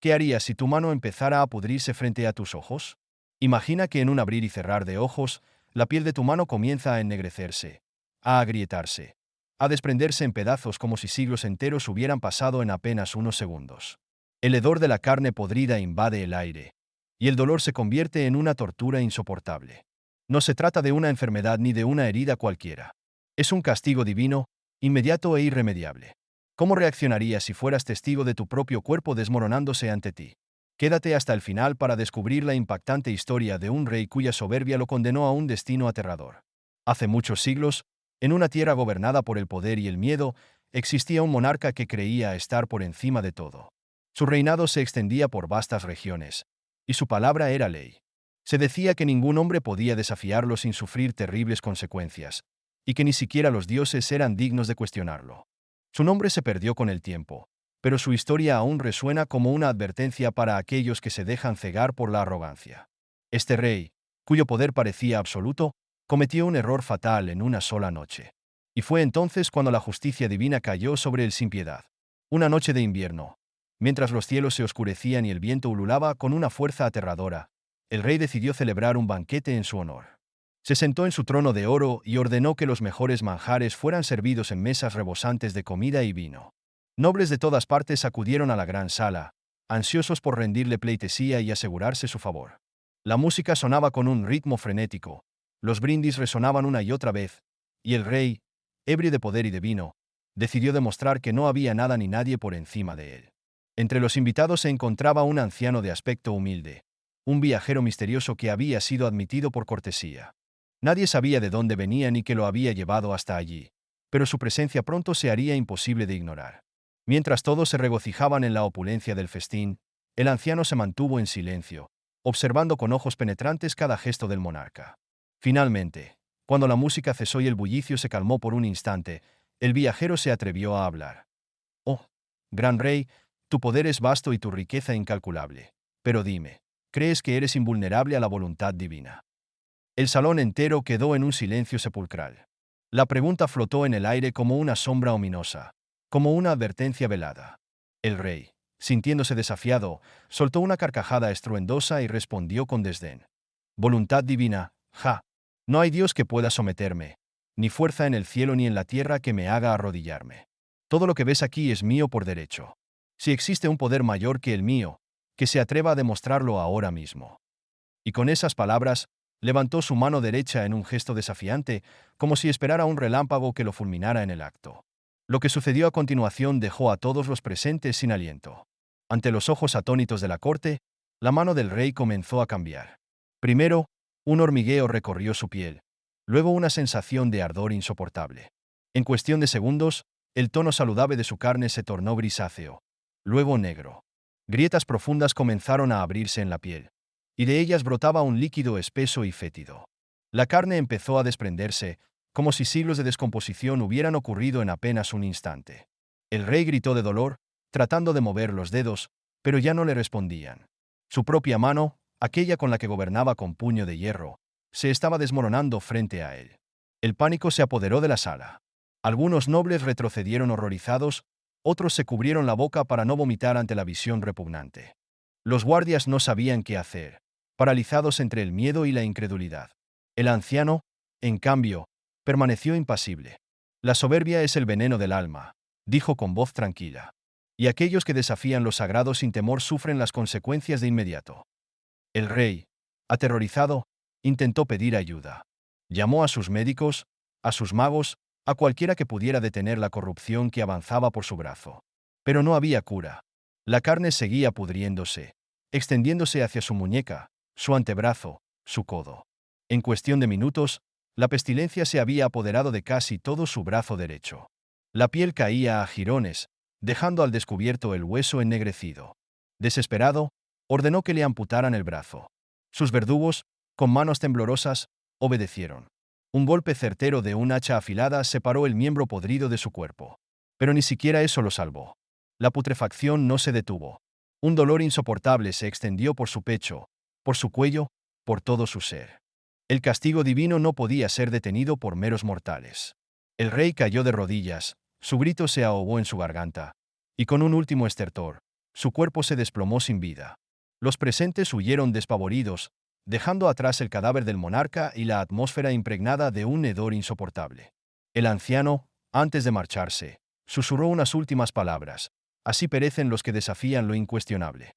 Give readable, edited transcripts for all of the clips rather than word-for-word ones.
¿Qué harías si tu mano empezara a pudrirse frente a tus ojos? Imagina que en un abrir y cerrar de ojos, la piel de tu mano comienza a ennegrecerse, a agrietarse, a desprenderse en pedazos como si siglos enteros hubieran pasado en apenas unos segundos. El hedor de la carne podrida invade el aire, y el dolor se convierte en una tortura insoportable. No se trata de una enfermedad ni de una herida cualquiera. Es un castigo divino, inmediato e irremediable. ¿Cómo reaccionarías si fueras testigo de tu propio cuerpo desmoronándose ante ti? Quédate hasta el final para descubrir la impactante historia de un rey cuya soberbia lo condenó a un destino aterrador. Hace muchos siglos, en una tierra gobernada por el poder y el miedo, existía un monarca que creía estar por encima de todo. Su reinado se extendía por vastas regiones, y su palabra era ley. Se decía que ningún hombre podía desafiarlo sin sufrir terribles consecuencias, y que ni siquiera los dioses eran dignos de cuestionarlo. Su nombre se perdió con el tiempo, pero su historia aún resuena como una advertencia para aquellos que se dejan cegar por la arrogancia. Este rey, cuyo poder parecía absoluto, cometió un error fatal en una sola noche. Y fue entonces cuando la justicia divina cayó sobre él sin piedad. Una noche de invierno, mientras los cielos se oscurecían y el viento ululaba con una fuerza aterradora, el rey decidió celebrar un banquete en su honor. Se sentó en su trono de oro y ordenó que los mejores manjares fueran servidos en mesas rebosantes de comida y vino. Nobles de todas partes acudieron a la gran sala, ansiosos por rendirle pleitesía y asegurarse su favor. La música sonaba con un ritmo frenético, los brindis resonaban una y otra vez, y el rey, ebrio de poder y de vino, decidió demostrar que no había nada ni nadie por encima de él. Entre los invitados se encontraba un anciano de aspecto humilde, un viajero misterioso que había sido admitido por cortesía. Nadie sabía de dónde venía ni qué lo había llevado hasta allí, pero su presencia pronto se haría imposible de ignorar. Mientras todos se regocijaban en la opulencia del festín, el anciano se mantuvo en silencio, observando con ojos penetrantes cada gesto del monarca. Finalmente, cuando la música cesó y el bullicio se calmó por un instante, el viajero se atrevió a hablar. «Oh, gran rey, tu poder es vasto y tu riqueza incalculable. Pero dime, ¿crees que eres invulnerable a la voluntad divina?» El salón entero quedó en un silencio sepulcral. La pregunta flotó en el aire como una sombra ominosa, como una advertencia velada. El rey, sintiéndose desafiado, soltó una carcajada estruendosa y respondió con desdén. «Voluntad divina, ja. No hay Dios que pueda someterme, ni fuerza en el cielo ni en la tierra que me haga arrodillarme. Todo lo que ves aquí es mío por derecho. Si existe un poder mayor que el mío, que se atreva a demostrarlo ahora mismo». Y con esas palabras, levantó su mano derecha en un gesto desafiante, como si esperara un relámpago que lo fulminara en el acto. Lo que sucedió a continuación dejó a todos los presentes sin aliento. Ante los ojos atónitos de la corte, la mano del rey comenzó a cambiar. Primero, un hormigueo recorrió su piel, luego una sensación de ardor insoportable. En cuestión de segundos, el tono saludable de su carne se tornó grisáceo, luego negro. Grietas profundas comenzaron a abrirse en la piel, y de ellas brotaba un líquido espeso y fétido. La carne empezó a desprenderse, como si siglos de descomposición hubieran ocurrido en apenas un instante. El rey gritó de dolor, tratando de mover los dedos, pero ya no le respondían. Su propia mano, aquella con la que gobernaba con puño de hierro, se estaba desmoronando frente a él. El pánico se apoderó de la sala. Algunos nobles retrocedieron horrorizados, otros se cubrieron la boca para no vomitar ante la visión repugnante. Los guardias no sabían qué hacer, paralizados entre el miedo y la incredulidad. El anciano, en cambio, permaneció impasible. «La soberbia es el veneno del alma», dijo con voz tranquila. «Y aquellos que desafían lo sagrado sin temor sufren las consecuencias de inmediato». El rey, aterrorizado, intentó pedir ayuda. Llamó a sus médicos, a sus magos, a cualquiera que pudiera detener la corrupción que avanzaba por su brazo. Pero no había cura. La carne seguía pudriéndose, extendiéndose hacia su muñeca, su antebrazo, su codo. En cuestión de minutos, la pestilencia se había apoderado de casi todo su brazo derecho. La piel caía a jirones, dejando al descubierto el hueso ennegrecido. Desesperado, ordenó que le amputaran el brazo. Sus verdugos, con manos temblorosas, obedecieron. Un golpe certero de un hacha afilada separó el miembro podrido de su cuerpo. Pero ni siquiera eso lo salvó. La putrefacción no se detuvo. Un dolor insoportable se extendió por su pecho, por su cuello, por todo su ser. El castigo divino no podía ser detenido por meros mortales. El rey cayó de rodillas, su grito se ahogó en su garganta, y con un último estertor, Su cuerpo se desplomó sin vida. Los presentes huyeron despavoridos, dejando atrás el cadáver del monarca y la atmósfera impregnada de un hedor insoportable. El anciano, antes de marcharse, susurró unas últimas palabras: así perecen los que desafían lo incuestionable.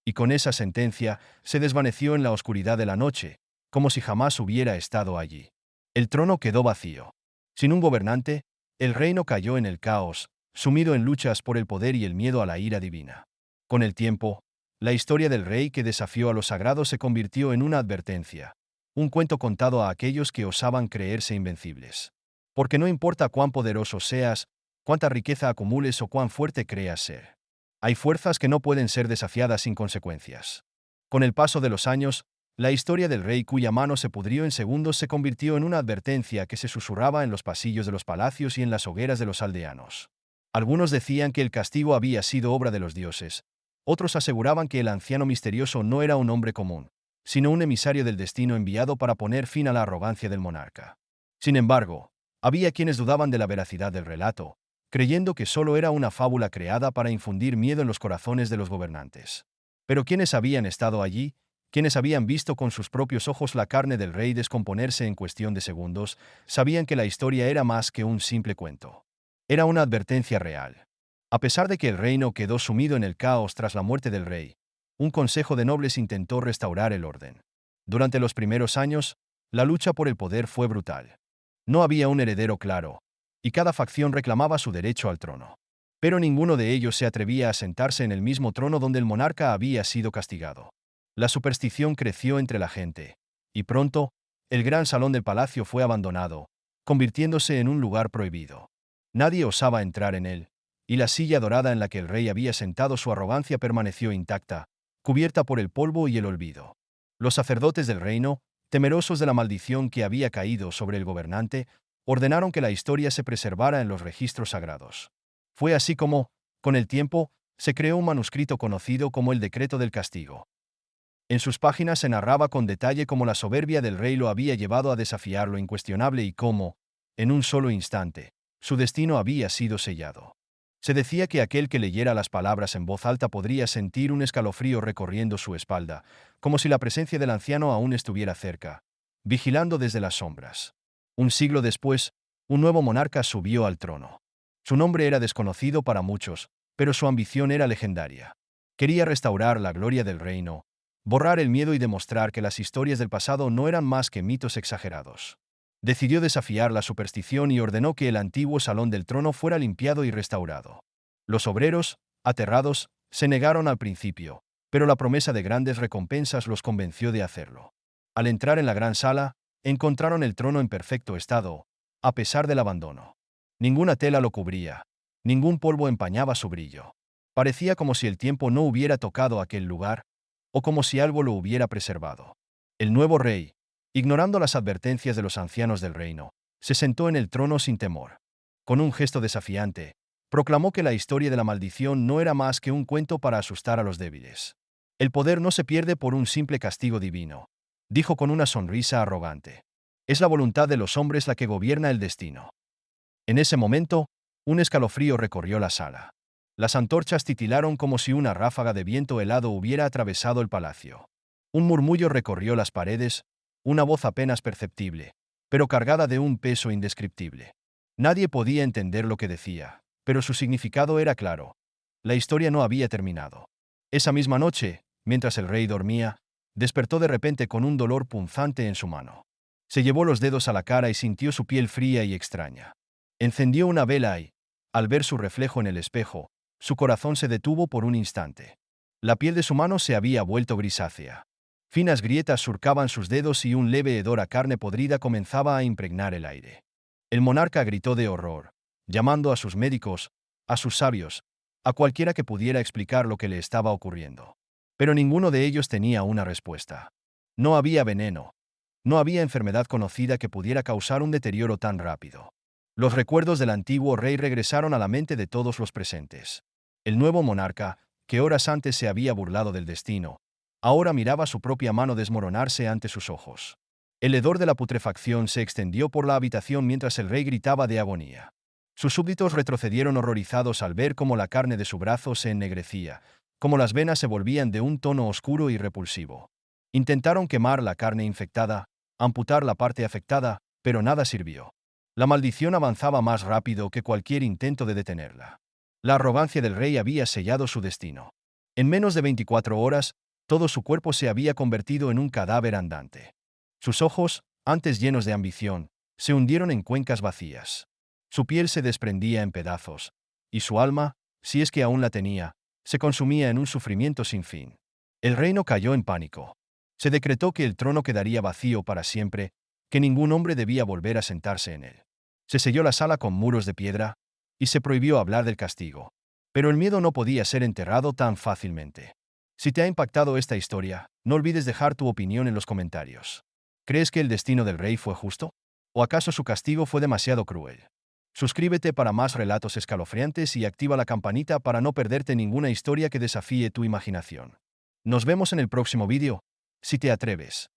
Y con esa sentencia se desvaneció en la oscuridad de la noche, como si jamás hubiera estado allí. El trono quedó vacío. Sin un gobernante, el reino cayó en el caos, sumido en luchas por el poder y el miedo a la ira divina. Con el tiempo, la historia del rey que desafió a lo sagrado se convirtió en una advertencia, un cuento contado a aquellos que osaban creerse invencibles. Porque no importa cuán poderoso seas, cuánta riqueza acumules o cuán fuerte creas ser, hay fuerzas que no pueden ser desafiadas sin consecuencias. Con el paso de los años, la historia del rey cuya mano se pudrió en segundos se convirtió en una advertencia que se susurraba en los pasillos de los palacios y en las hogueras de los aldeanos. Algunos decían que el castigo había sido obra de los dioses. Otros aseguraban que el anciano misterioso no era un hombre común, sino un emisario del destino enviado para poner fin a la arrogancia del monarca. Sin embargo, había quienes dudaban de la veracidad del relato, creyendo que solo era una fábula creada para infundir miedo en los corazones de los gobernantes. Pero quienes habían estado allí, quienes habían visto con sus propios ojos la carne del rey descomponerse en cuestión de segundos, sabían que la historia era más que un simple cuento. Era una advertencia real. A pesar de que el reino quedó sumido en el caos tras la muerte del rey, un consejo de nobles intentó restaurar el orden. Durante los primeros años, la lucha por el poder fue brutal. No había un heredero claro, y cada facción reclamaba su derecho al trono. Pero ninguno de ellos se atrevía a sentarse en el mismo trono donde el monarca había sido castigado. La superstición creció entre la gente, y pronto, el gran salón del palacio fue abandonado, convirtiéndose en un lugar prohibido. Nadie osaba entrar en él, y la silla dorada en la que el rey había sentado su arrogancia permaneció intacta, cubierta por el polvo y el olvido. Los sacerdotes del reino, temerosos de la maldición que había caído sobre el gobernante, ordenaron que la historia se preservara en los registros sagrados. Fue así como, con el tiempo, se creó un manuscrito conocido como el Decreto del Castigo. En sus páginas se narraba con detalle cómo la soberbia del rey lo había llevado a desafiar lo incuestionable y cómo, en un solo instante, su destino había sido sellado. Se decía que aquel que leyera las palabras en voz alta podría sentir un escalofrío recorriendo su espalda, como si la presencia del anciano aún estuviera cerca, vigilando desde las sombras. Un siglo después, un nuevo monarca subió al trono. Su nombre era desconocido para muchos, pero su ambición era legendaria. Quería restaurar la gloria del reino, borrar el miedo y demostrar que las historias del pasado no eran más que mitos exagerados. Decidió desafiar la superstición y ordenó que el antiguo salón del trono fuera limpiado y restaurado. Los obreros, aterrados, se negaron al principio, pero la promesa de grandes recompensas los convenció de hacerlo. Al entrar en la gran sala, encontraron el trono en perfecto estado, a pesar del abandono. Ninguna tela lo cubría, ningún polvo empañaba su brillo. Parecía como si el tiempo no hubiera tocado aquel lugar, o como si algo lo hubiera preservado. El nuevo rey, ignorando las advertencias de los ancianos del reino, se sentó en el trono sin temor. Con un gesto desafiante, proclamó que la historia de la maldición no era más que un cuento para asustar a los débiles. El poder no se pierde por un simple castigo divino, dijo con una sonrisa arrogante. Es la voluntad de los hombres la que gobierna el destino. En ese momento, un escalofrío recorrió la sala. Las antorchas titilaron como si una ráfaga de viento helado hubiera atravesado el palacio. Un murmullo recorrió las paredes, una voz apenas perceptible, pero cargada de un peso indescriptible. Nadie podía entender lo que decía, pero su significado era claro. La historia no había terminado. Esa misma noche, mientras el rey dormía, despertó de repente con un dolor punzante en su mano. Se llevó los dedos a la cara y sintió su piel fría y extraña. Encendió una vela y, al ver su reflejo en el espejo, su corazón se detuvo por un instante. La piel de su mano se había vuelto grisácea. Finas grietas surcaban sus dedos y un leve hedor a carne podrida comenzaba a impregnar el aire. El monarca gritó de horror, llamando a sus médicos, a sus sabios, a cualquiera que pudiera explicar lo que le estaba ocurriendo. Pero ninguno de ellos tenía una respuesta. No había veneno. No había enfermedad conocida que pudiera causar un deterioro tan rápido. Los recuerdos del antiguo rey regresaron a la mente de todos los presentes. El nuevo monarca, que horas antes se había burlado del destino, ahora miraba su propia mano desmoronarse ante sus ojos. El hedor de la putrefacción se extendió por la habitación mientras el rey gritaba de agonía. Sus súbditos retrocedieron horrorizados al ver cómo la carne de su brazo se ennegrecía, como las venas se volvían de un tono oscuro y repulsivo. Intentaron quemar la carne infectada, amputar la parte afectada, pero nada sirvió. La maldición avanzaba más rápido que cualquier intento de detenerla. La arrogancia del rey había sellado su destino. En menos de 24 horas, todo su cuerpo se había convertido en un cadáver andante. Sus ojos, antes llenos de ambición, se hundieron en cuencas vacías. Su piel se desprendía en pedazos, y su alma, si es que aún la tenía, se consumía en un sufrimiento sin fin. El reino cayó en pánico. Se decretó que el trono quedaría vacío para siempre, que ningún hombre debía volver a sentarse en él. Se selló la sala con muros de piedra, y se prohibió hablar del castigo. Pero el miedo no podía ser enterrado tan fácilmente. Si te ha impactado esta historia, no olvides dejar tu opinión en los comentarios. ¿Crees que el destino del rey fue justo? ¿O acaso su castigo fue demasiado cruel? Suscríbete para más relatos escalofriantes y activa la campanita para no perderte ninguna historia que desafíe tu imaginación. Nos vemos en el próximo vídeo, si te atreves.